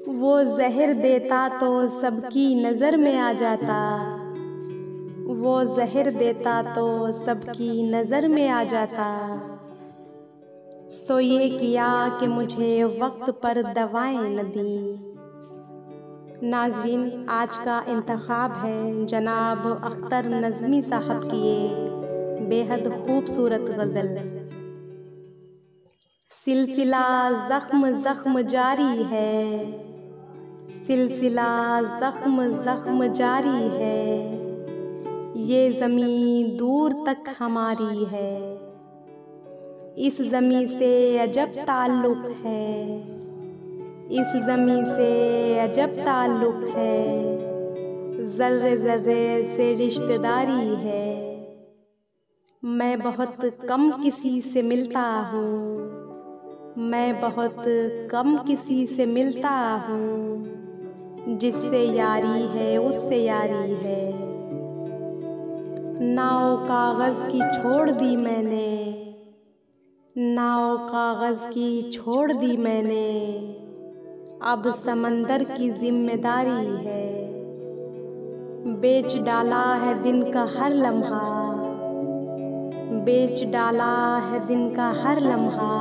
वो जहर देता तो सबकी नज़र में आ जाता। वो जहर देता तो सबकी नज़र में आ जाता। सो ये किया कि मुझे वक्त पर दवाएं न दी। नाज़रीन, आज का इंतखाब है जनाब अख्तर नज़मी साहब की एक बेहद खूबसूरत गज़ल। सिलसिला ज़ख्म ज़ख्म जारी है, सिलसिला ज़ख्म ज़ख्म जारी है। ये ज़मीं दूर तक हमारी है, इस ज़मीं से अजब ताल्लुक़ है, इस ज़मीं से अजब ताल्लुक़ है। ज़र्रे ज़र्रे से रिश्तेदारी है। मैं बहुत कम किसी से मिलता हूँ, मैं बहुत कम किसी से मिलता हूँ। जिससे यारी है उससे यारी है। नाव कागज़ की छोड़ दी मैंने, नाव कागज़ की छोड़ दी मैंने। अब समंदर की जिम्मेदारी है। बेच डाला है दिन का हर लम्हा, बेच डाला है दिन का हर लम्हा।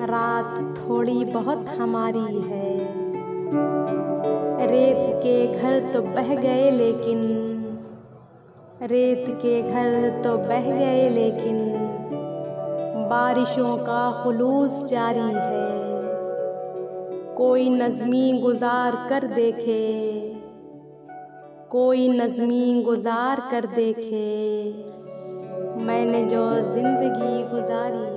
रात थोड़ी बहुत हमारी है। रेत के घर तो बह गए लेकिन, रेत के घर तो बह गए लेकिन बारिशों का खुलूस जारी है। कोई नज़्मी गुज़ार कर देखे, कोई नज़्मी गुज़ार कर देखे। मैंने जो ज़िंदगी गुज़ारी